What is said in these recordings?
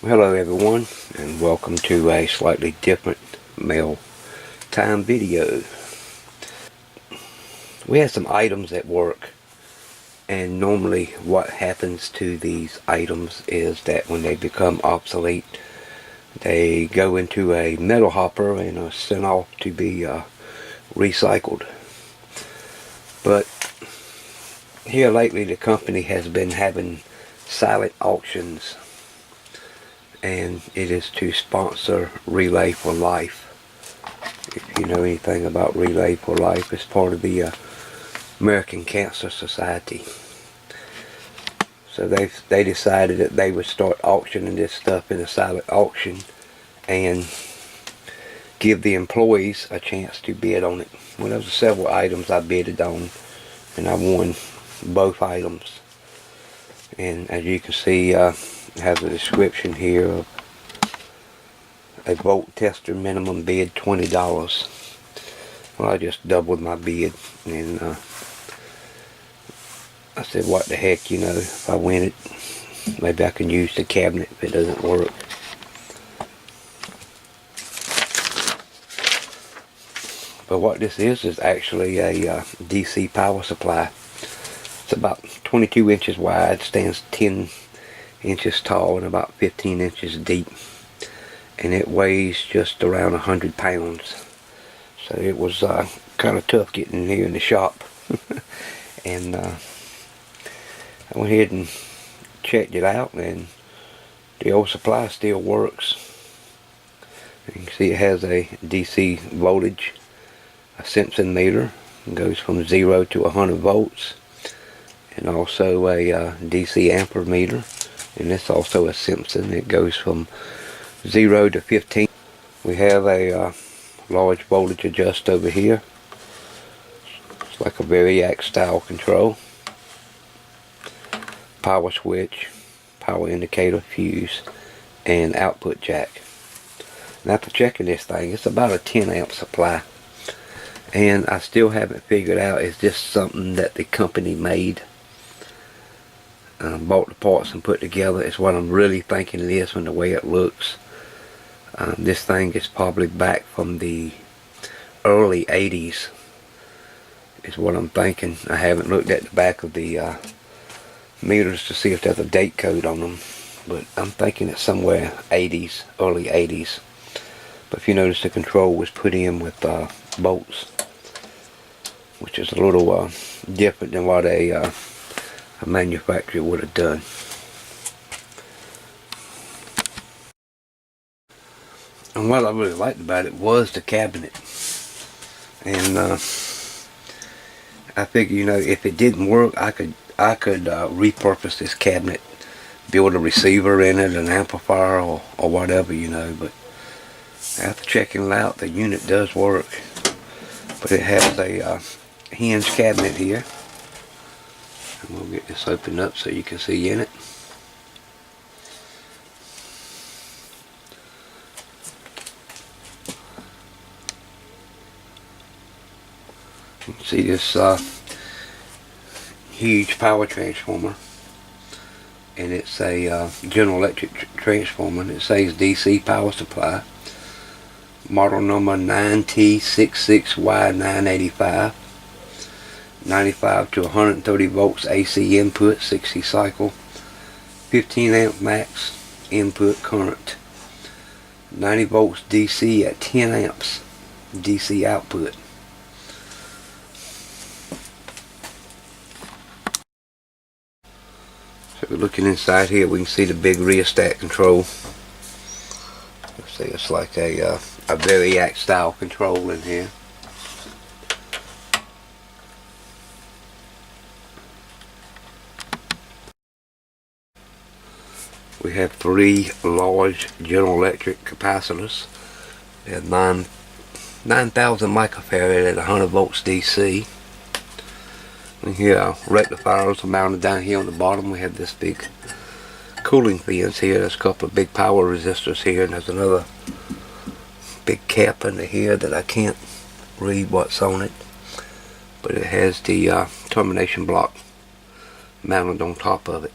Hello everyone, and welcome to a slightly different mail time video. We have some items at work, and normally what happens to these items is that when they become obsolete, they go into a metal hopper and are sent off to be recycled. But here lately the company has been having silent auctions, and it is to sponsor Relay for Life. If you know anything about Relay for Life, it's part of the American Cancer Society. So they decided that they would start auctioning this stuff in a silent auction and give the employees a chance to bid on it. Well, there was several items I bidded on, and I won both items. And as you can see, it has a description here of a volt tester, minimum bid $20. Well, I just doubled my bid, and I said, what the heck, if I win it, maybe I can use the cabinet if it doesn't work. But what this is actually a DC power supply. It's about 22 inches wide, stands 10 inches tall and about 15 inches deep, and it weighs just around 100 pounds. So it was kind of tough getting here in the shop. And I went ahead and checked it out, and the old supply still works. You can see it has a DC voltage, a Simpson meter. It goes from 0 to 100 volts, and also a DC ampere meter, and it's also a Simpson. It goes from 0 to 15. We have a large voltage adjust over here. It's like a variac style control. Power switch, power indicator, fuse, and output jack. And after checking this thing, it's about a 10 amp supply, and I still haven't figured out, is this something that the company made, bought the parts and put together? Is what I'm really thinking it is from the way it looks. This thing is probably back from the early 80s is what I'm thinking. I haven't looked at the back of the meters to see if there's a date code on them, but I'm thinking it's somewhere 80s, early 80s. But if you notice, the control was put in with bolts, which is a little different than what a manufacturer would have done. And what I really liked about it was the cabinet. And I figured, if it didn't work, I could repurpose this cabinet, build a receiver in it, an amplifier, or whatever, But after checking it out, the unit does work. But it has a hinge cabinet here. And we'll get this opened up so you can see in it. You can see this huge power transformer, and it's a General Electric transformer. It says DC power supply, model number 9T66Y985, 95 to 130 volts AC input, 60 cycle, 15 amp max input current, 90 volts DC at 10 amps DC output. So we're looking inside here, we can see the big rheostat control. Let's see, it's like a variac style control in here. We have 3 large General Electric capacitors. We have 9,000 microfarad at 100 volts DC. And here our rectifiers are mounted down here on the bottom. We have this big cooling fence here. There's a couple of big power resistors here, and there's another big cap under here that I can't read what's on it, but it has the termination block mounted on top of it.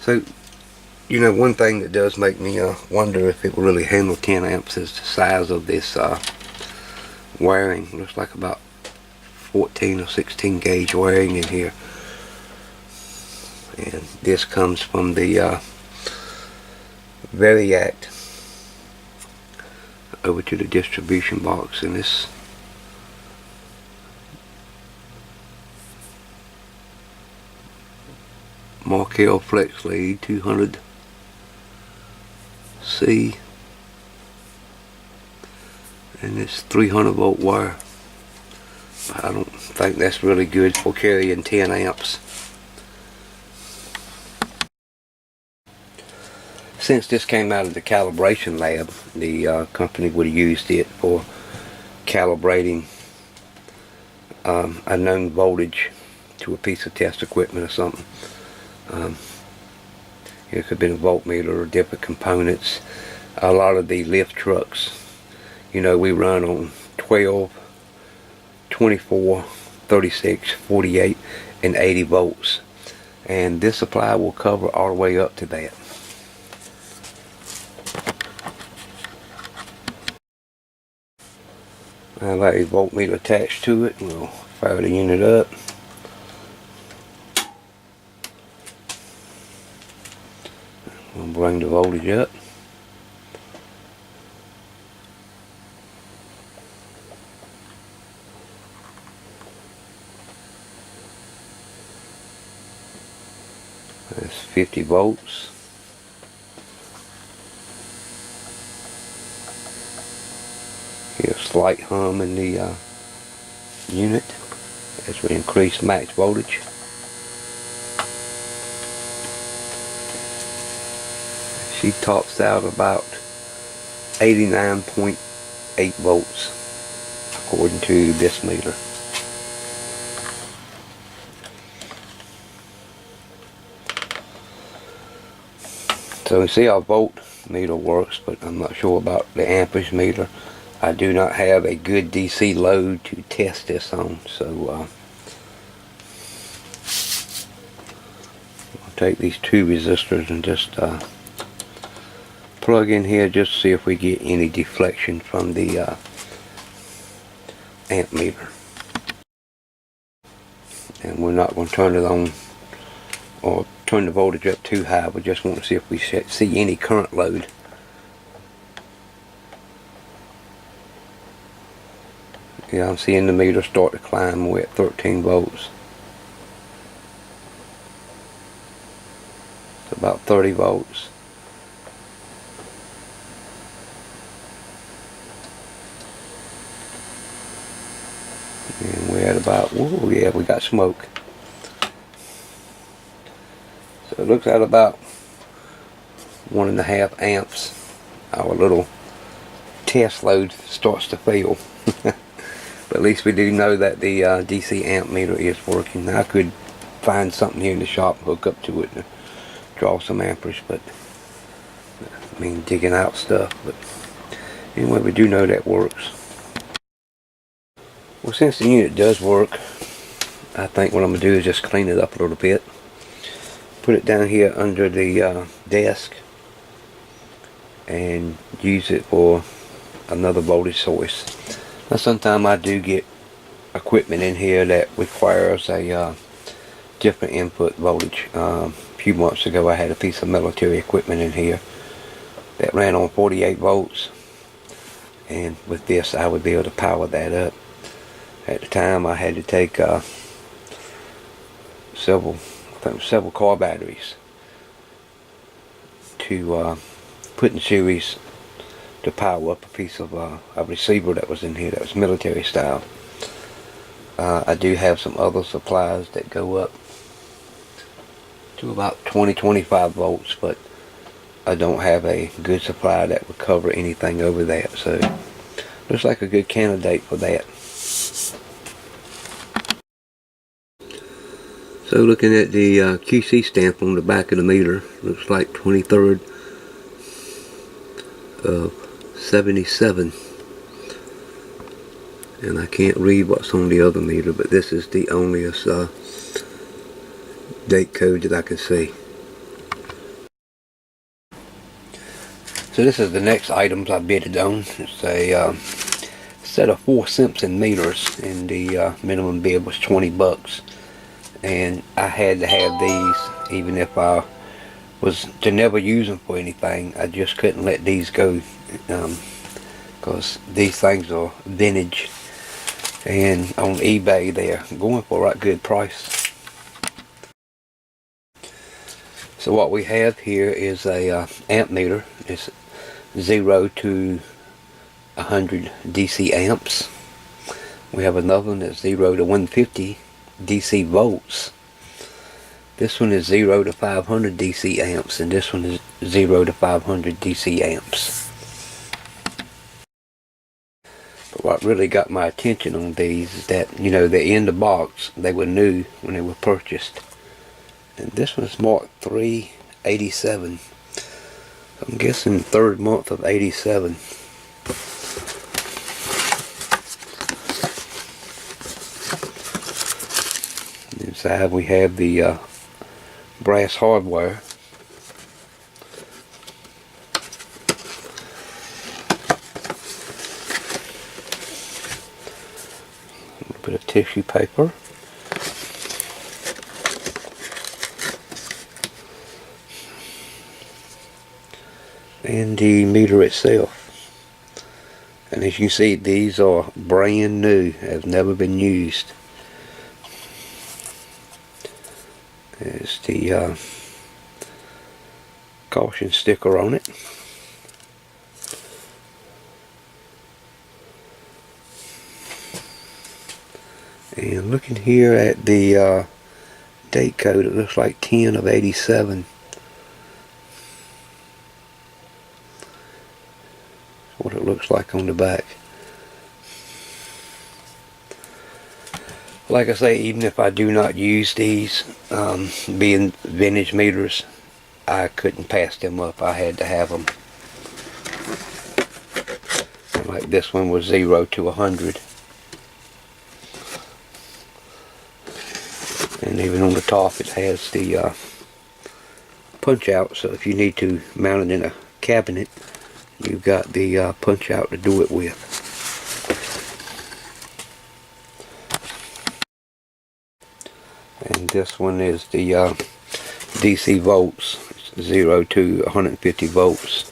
So, you know, one thing that does make me wonder if it will really handle 10 amps is the size of this wiring. Looks like about 14 or 16 gauge wiring in here. And this comes from the Variact over to the distribution box, and this Markel Flex Lead 200C, and it's 300 volt wire. I don't think that's really good for carrying 10 amps. Since this came out of the calibration lab, the company would have used it for calibrating a known voltage to a piece of test equipment or something. It could have been a voltmeter or different components. A lot of the lift trucks, you know, we run on 12, 24, 36, 48, and 80 volts. And this supply will cover all the way up to that. I have a voltmeter attached to it, and we'll fire the unit up. We'll bring the voltage up. That's 50 volts. Hear a slight hum in the unit as we increase max voltage. She tops out about 89.8 volts according to this meter. So we see our volt meter works, but I'm not sure about the amperage meter. I do not have a good DC load to test this on, so I'll take these two resistors and just plug in here just to see if we get any deflection from the amp meter. And we're not going to turn it on or turn the voltage up too high. We just want to see if we see any current load. Yeah, I'm seeing the meter start to climb. We're at 13 volts. It's about 30 volts. And we're at about, whoa, yeah, we got smoke. So it looks at about 1.5 amps. Our little test load starts to fail. But at least we do know that the DC amp meter is working. Now I could find something here in the shop and hook up to it and draw some amperage, but I mean digging out stuff. But anyway, we do know that works. Well, since the unit does work, I think what I'm going to do is just clean it up a little bit. Put it down here under the desk and use it for another voltage source. Now sometimes I do get equipment in here that requires a different input voltage. A few months ago I had a piece of military equipment in here that ran on 48 volts, and with this I would be able to power that up. At the time I had to take several car batteries to put in series to power up a piece of a receiver that was in here that was military style. I do have some other supplies that go up to about 20-25 volts, but I don't have a good supply that would cover anything over that, so looks like a good candidate for that. So looking at the QC stamp on the back of the meter, looks like 23rd of 77, and I can't read what's on the other meter, but this is the only date code that I can see. So this is the next items I bidded on. It's a set of 4 Simpson meters, and the minimum bid was 20 bucks. And I had to have these, even if I was to never use them for anything. I just couldn't let these go, because these things are vintage, and on eBay they're going for a right good price. So what we have here is a amp meter. It's 0 to 100 DC amps. We have another one that's 0 to 150 DC volts. This one is 0 to 500 DC amps, and this one is 0 to 500 DC amps. But what really got my attention on these is that, you know, they're in the box. They were new when they were purchased. And this one's marked 387. I'm guessing 3rd month of 87. Inside we have the brass hardware. A little bit of tissue paper. And the meter itself. And as you see, these are brand new, have never been used. There's the caution sticker on it. And looking here at the date code, it looks like 10 of 87. What it looks like on the back. Like I say, even if I do not use these, being vintage meters, I couldn't pass them up. I had to have them. Like this one was 0 to 100. And even on the top it has the punch out, so if you need to mount it in a cabinet, you've got the punch out to do it with. And this one is the DC volts. It's 0 to 150 volts.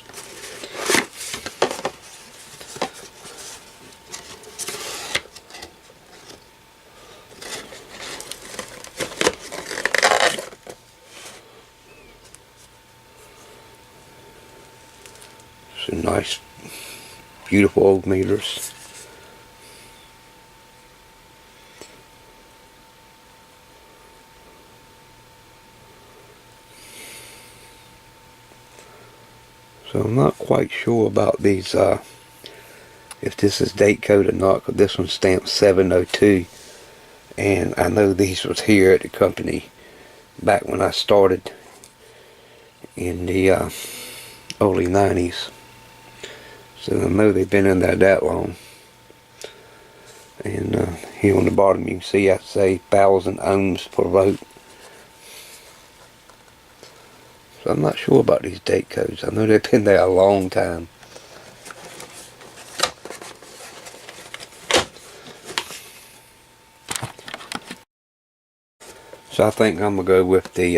Some nice, beautiful old meters. So I'm not quite sure about these, if this is date code or not, because this one's stamped 702. And I know these was here at the company back when I started in the early 90s. So I know they've been in there that long. And here on the bottom you can see I say 1,000 ohms per volt. So I'm not sure about these date codes. I know they've been there a long time. So I think I'm going to go with the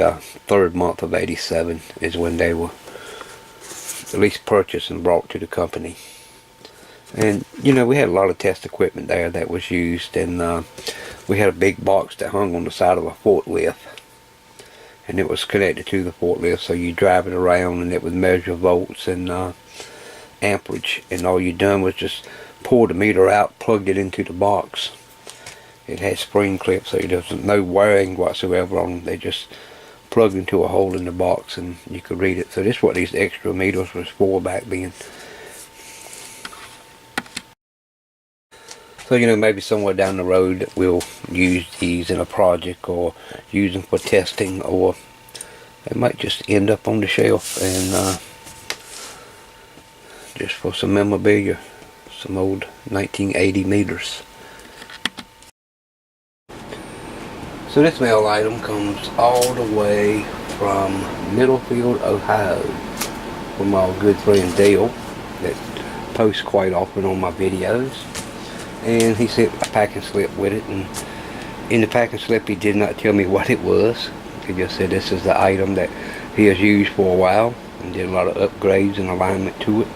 3rd month of 87 is when they were at least purchased and brought to the company. And you know, we had a lot of test equipment there that was used, and we had a big box that hung on the side of a forklift. And it was connected to the forklift, so you drive it around and it would measure volts and amperage, and all you done was just pull the meter out, plugged it into the box. It had spring clips, so there was no wiring whatsoever on them. They just plugged into a hole in the box and you could read it. So this is what these extra meters was for back then. So you know, maybe somewhere down the road we'll use these in a project or use them for testing, or they might just end up on the shelf and just for some memorabilia, some old 1980 meters. So this mail item comes all the way from Middlefield, Ohio, from my good friend Dale that posts quite often on my videos, and he sent a packing slip with it, and in the packing slip he did not tell me what it was. He just said this is the item that he has used for a while and did a lot of upgrades and alignment to it,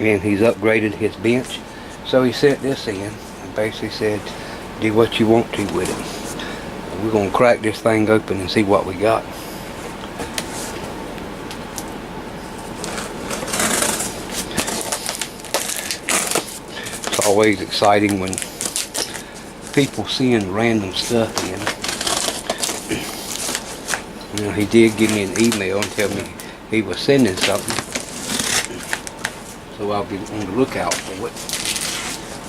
and he's upgraded his bench. So he sent this in and basically said, do what you want to with it. We're going to crack this thing open and see what we got. It's always exciting when people send random stuff in. You know, he did give me an email and tell me he was sending something, so I'll be on the lookout for it.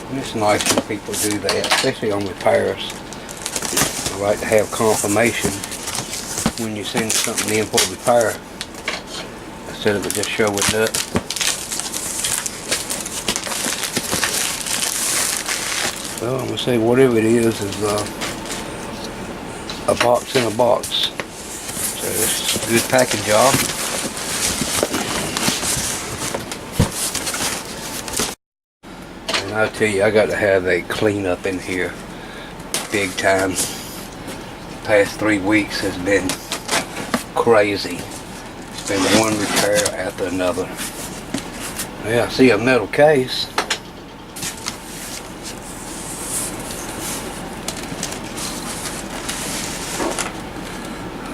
And it's nice when people do that, especially on repairs. I like to have confirmation when you send something in for repair instead of it just showing up. Well, I'm going to say whatever it is a box in a box. So it's a good packing job. And I'll tell you, I got to have a cleanup in here big time. The past 3 weeks has been crazy. It's been one repair after another. Yeah, I see a metal case.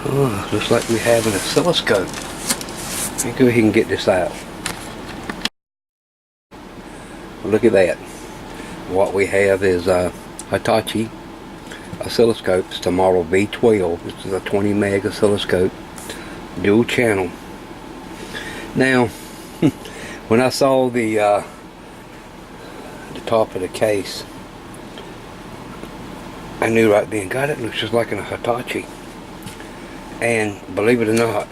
Oh, looks like we have an oscilloscope. Let me go ahead and get this out. Look at that. What we have is Hitachi oscilloscopes to model V12. This is a 20 meg oscilloscope, dual channel. Now, when I saw the top of the case, I knew right then, God, it looks just like an Hitachi. And believe it or not,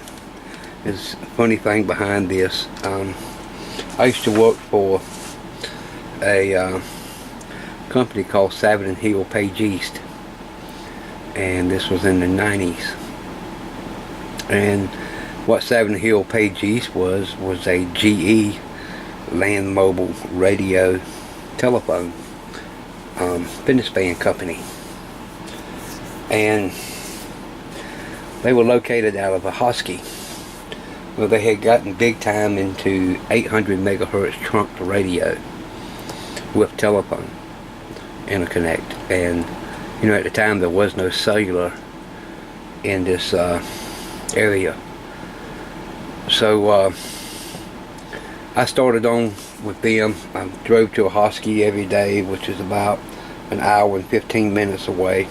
there's a funny thing behind this. I used to work for a company called Savin Hill Page East, and this was in the 90s. And what Savin Hill Page East was a GE land mobile radio telephone business band company, and they were located out of a Husky. Well, they had gotten big time into 800 megahertz trunked radio with telephone interconnect, and you know, at the time there was no cellular in this area. So I started on with them. I drove to a Husky every day, which is about an hour and 15 minutes away,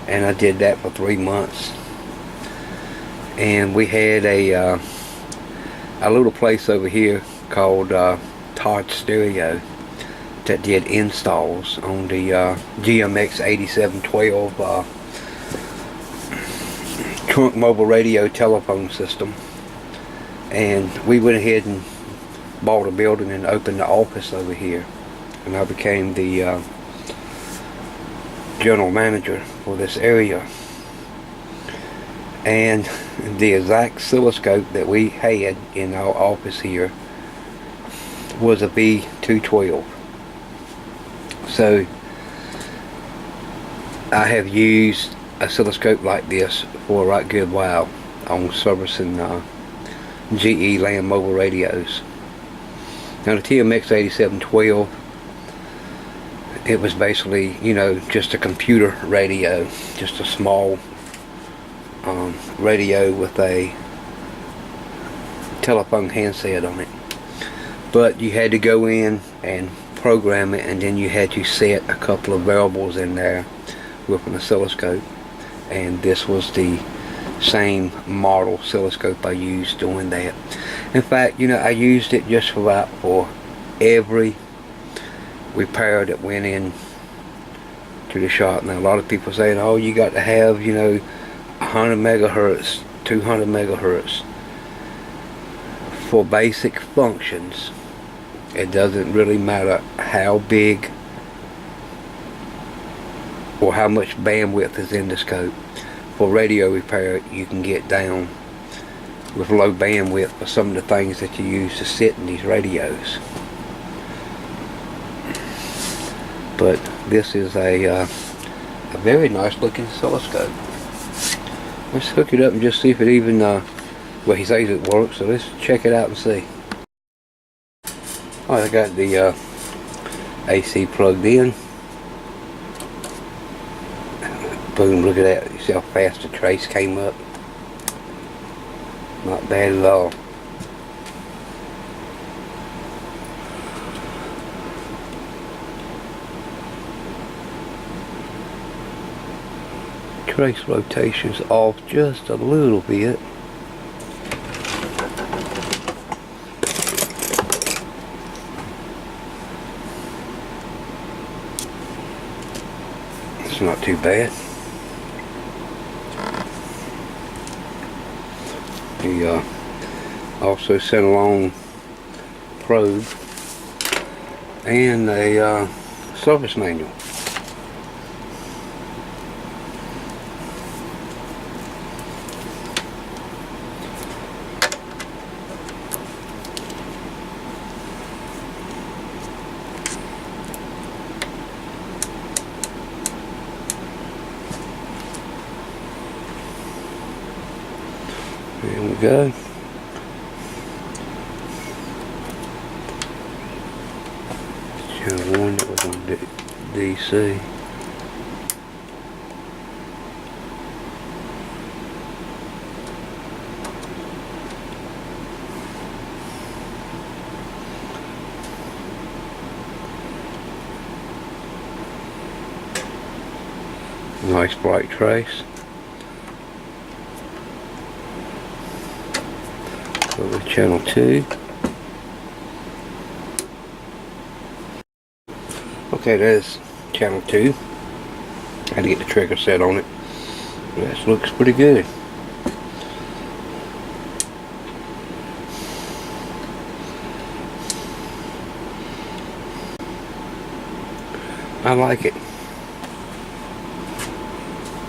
and I did that for 3 months. And we had a little place over here called Todd Stereo that did installs on the GMX 8712 trunk mobile radio telephone system. And we went ahead and bought a building and opened the office over here, and I became the general manager for this area. And the exact oscilloscope that we had in our office here was a V212. So I have used an oscilloscope like this for a right good while on servicing GE land mobile radios. Now the TMX 8712, it was basically, you know, just a computer radio, just a small radio with a telephone handset on it. But you had to go in and program it, and then you had to set a couple of variables in there with an oscilloscope. And this was the same model oscilloscope I used doing that. In fact, you know, I used it just for every repair that went in to the shop. Now a lot of people saying, oh, you got to have, you know, 100 megahertz, 200 megahertz for basic functions. It doesn't really matter how big or how much bandwidth is in the scope. For radio repair, you can get down with low bandwidth for some of the things that you use to sit in these radios. But this is a very nice looking oscilloscope. Let's hook it up and just see if it even, well, he says it works, so let's check it out and see. Alright, I got the AC plugged in. Boom, look at that. You see how fast the trace came up? Not bad at all. Trace rotation's off just a little bit. It's not too bad. The also sent along probe and a service manual. There we go. Channel 1, that was on DC. Nice bright trace. Go to channel 2. Okay, there's channel 2. Had to get the trigger set on it. This looks pretty good. I like it.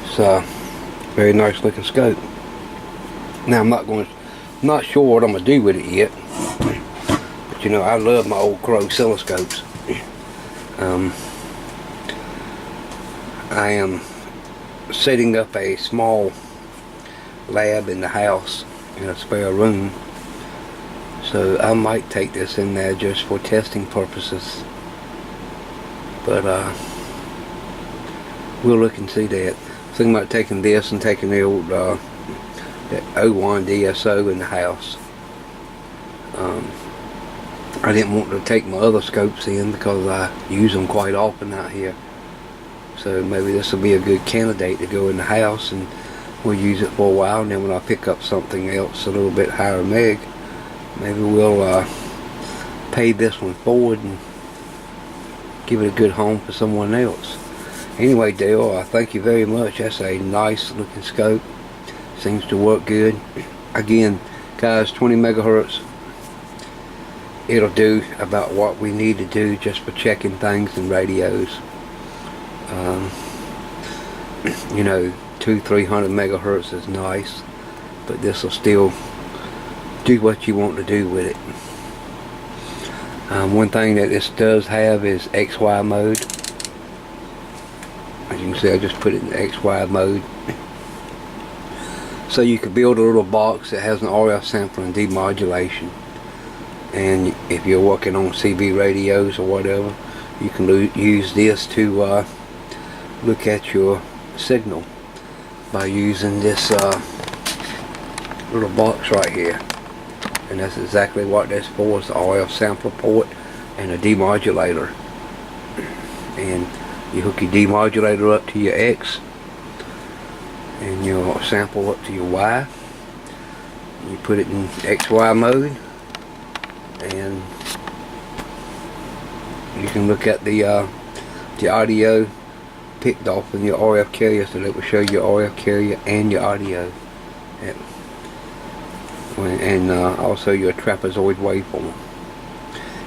It's a very nice looking scope. Now I'm not sure what I'm gonna do with it yet. But you know, I love my old Crow oscilloscopes. I am setting up a small lab in the house in a spare room, so I might take this in there just for testing purposes. But we'll look and see that. Thinking about taking this and taking the old that 01 DSO in the house. I didn't want to take my other scopes in because I use them quite often out here. So maybe this will be a good candidate to go in the house, and we'll use it for a while, and then when I pick up something else a little bit higher meg, maybe we'll pay this one forward and give it a good home for someone else. Anyway, Dale, I thank you very much. That's a nice looking scope. Seems to work good. Again, guys, 20 megahertz. It'll do about what we need to do just for checking things in radios. You know, 200-300 megahertz is nice, but this will still do what you want to do with it. One thing that this does have is XY mode. As you can see, I just put it in XY mode. So you could build a little box that has an RF sampler and demodulation. And if you're working on CB radios or whatever, you can use this to look at your signal by using this little box right here. And that's exactly what that's for. It's the RF sampler port and a demodulator. And you hook your demodulator up to your X and your sample up to your Y. You put it in XY mode, and you can look at the audio picked off in your RF carrier, so that will show your RF carrier and your audio, and also your trapezoid waveform.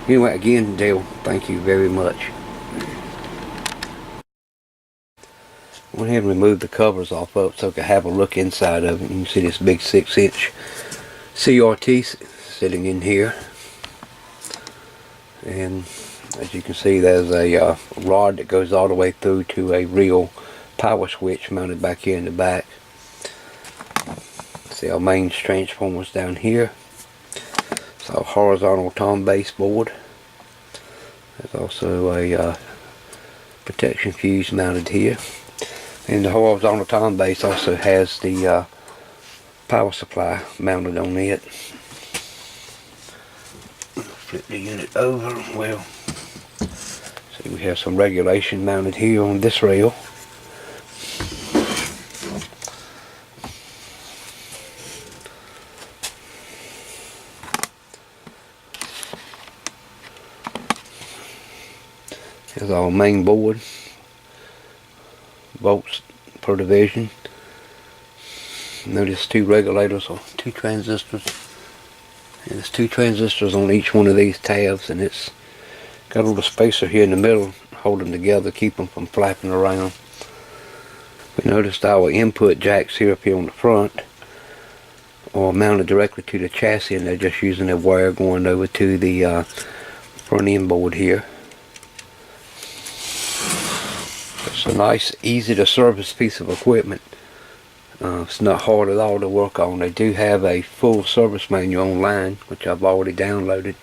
Anyway, again, Dale, thank you very much. I went ahead and removed the covers off of it so I could have a look inside of it. You can see this big 6-inch CRT sitting in here, and as you can see, there's a rod that goes all the way through to a real power switch mounted back here in the back. See our main transformers down here. It's our horizontal tom base board. There's also a protection fuse mounted here, and the horizontal tom base also has the power supply mounted on it. Flip the unit over. Well, see, we have some regulation mounted here on this rail. Here's our main board, volts per division. Notice two regulators or two transistors. And there's two transistors on each one of these tabs, and it's got a little spacer here in the middle, hold them together, keep them from flapping around. We noticed our input jacks here up here on the front are mounted directly to the chassis, and they're just using a wire going over to the front end board here. It's a nice, easy to service piece of equipment. It's not hard at all to work on. They do have a full service manual online, which I've already downloaded.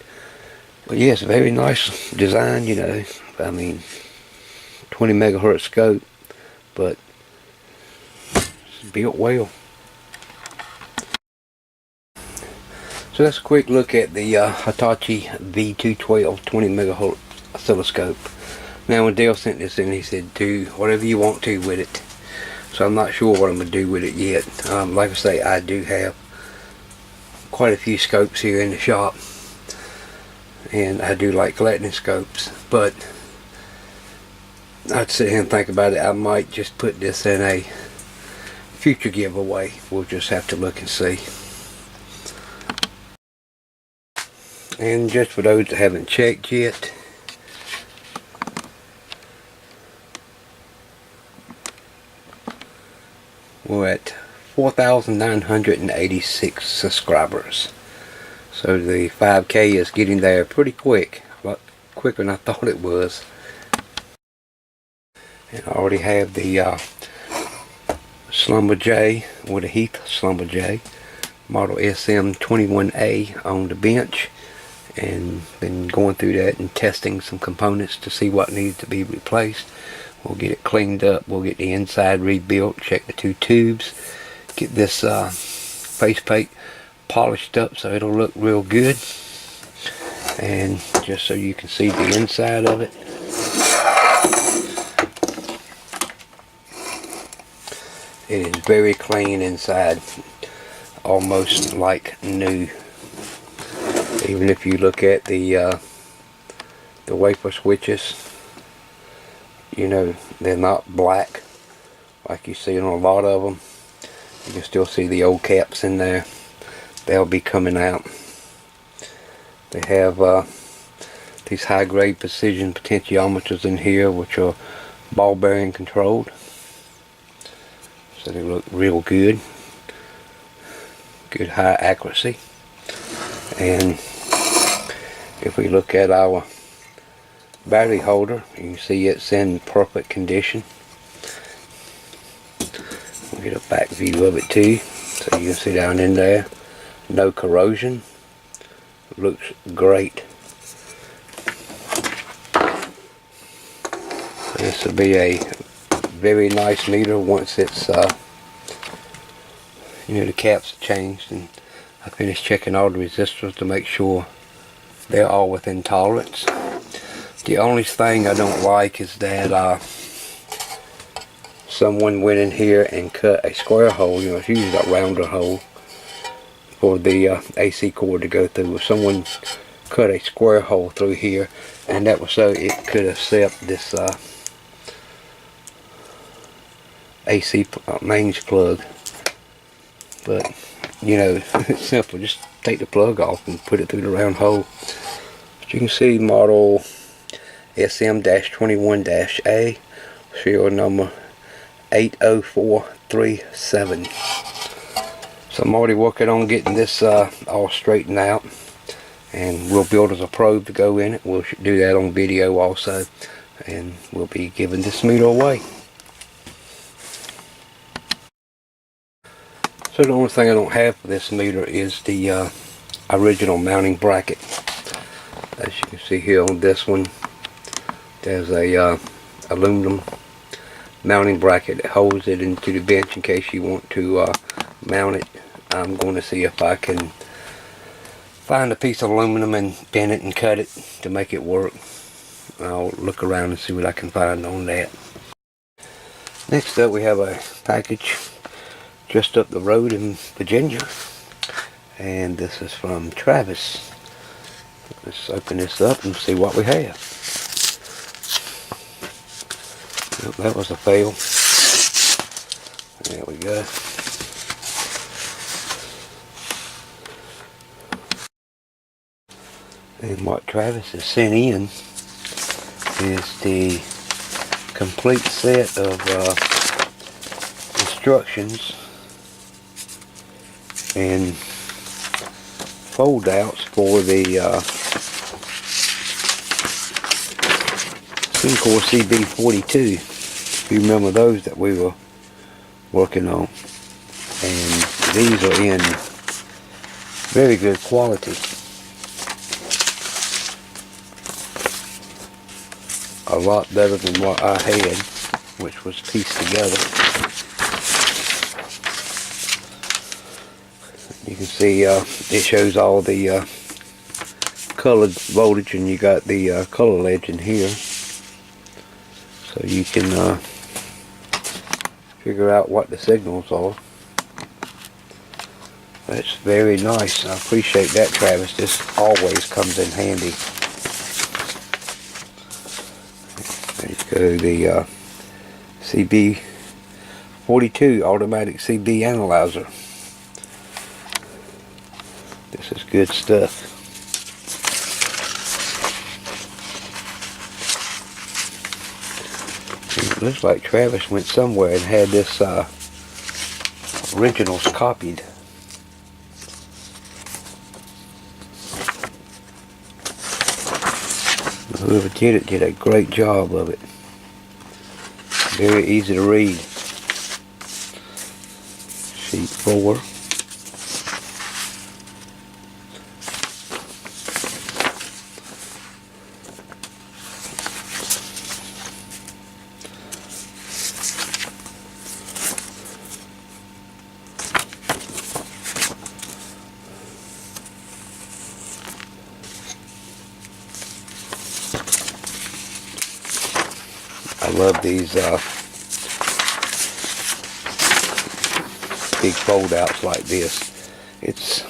But yeah, it's a very nice design, you know. I mean, 20 megahertz scope, but it's built well. So that's a quick look at the Hitachi V212 20 megahertz oscilloscope. Now when Dale sent this in, he said do whatever you want to with it. So I'm not sure what I'm going to do with it yet. Like I say, I do have quite a few scopes here in the shop, and I do like collecting scopes, but I'd sit here and think about it. I might just put this in a future giveaway. We'll just have to look and see. And just for those that haven't checked yet, we're at 4,986 subscribers. So the 5K is getting there pretty quick. A lot quicker than I thought it was. And I already have the Slumber-J, with a Heath Slumber-J, model SM21A on the bench. And been going through that and testing some components to see what needs to be replaced. We'll get it cleaned up, we'll get the inside rebuilt, check the two tubes, get this faceplate polished up so it'll look real good. And just so you can see the inside of it, it is very clean inside, almost like new. Even if you look at the wafer switches, you know, they're not black like you see on a lot of them. You can still see the old caps in there. They'll be coming out. They have these high grade precision potentiometers in here, which are ball bearing controlled, so they look real good. Good high accuracy. And if we look at our battery holder, you can see it's in perfect condition. We'll get a back view of it too, so you can see down in there, no corrosion. Looks great. So this will be a very nice meter once it's you know, the caps are changed, and I finished checking all the resistors to make sure they're all within tolerance. The only thing I don't like is that someone went in here and cut a square hole. You know, it's usually a rounder hole for the AC cord to go through. Someone cut a square hole through here, and that was so it could accept this AC mains plug. But you know, it's simple. Just take the plug off and put it through the round hole. But you can see model SM-21-A, serial number 80437. So I'm already working on getting this all straightened out, and we'll build us a probe to go in it. We'll do that on video also, and we'll be giving this meter away. So the only thing I don't have for this meter is the original mounting bracket. As you can see here on this one, there's a aluminum mounting bracket that holds it into the bench in case you want to mount it. I'm going to see if I can find a piece of aluminum and bend it and cut it to make it work. I'll look around and see what I can find on that. Next up, we have a package just up the road in Virginia, and this is from Travis. Let's open this up and see what we have. Oh, that was a fail. There we go. And what Travis has sent in is the complete set of instructions and fold outs for the Syncor CB42. If you remember those that we were working on, and these are in very good quality, a lot better than what I had, which was pieced together. You can see it shows all the colored voltage, and you got the color legend here, so you can figure out what the signals are. That's very nice. I appreciate that, Travis. This always comes in handy. There you go, the CB42 automatic CB analyzer. This is good stuff. It looks like Travis went somewhere and had this originals copied. Whoever did it did a great job of it. Very easy to read. Sheet 4. I love these big fold outs like this. It's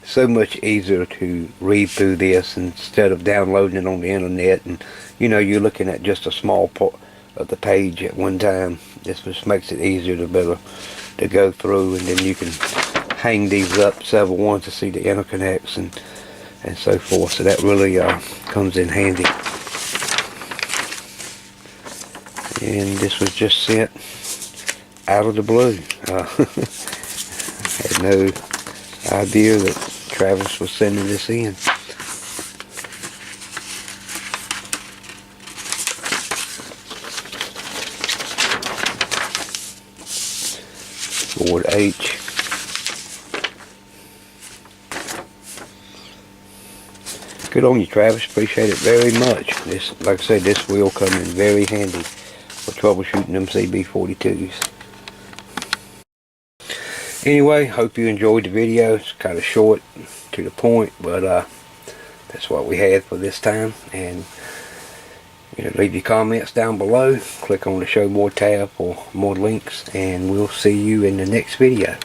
so much easier to read through this instead of downloading it on the internet, and you know, you're looking at just a small part of the page at one time. This just makes it easier to better to go through, and then you can hang these up several ones to see the interconnects and so forth. So that really comes in handy. And this was just sent out of the blue. Had no idea that Travis was sending this in. Board H. Good on you, Travis. Appreciate it very much. This, like I said, this will come in very handy for troubleshooting them CB42s. Anyway, hope you enjoyed the video. It's kind of short, to the point, but that's what we had for this time. And you know, leave your comments down below. Click on the Show More tab for more links, and we'll see you in the next video.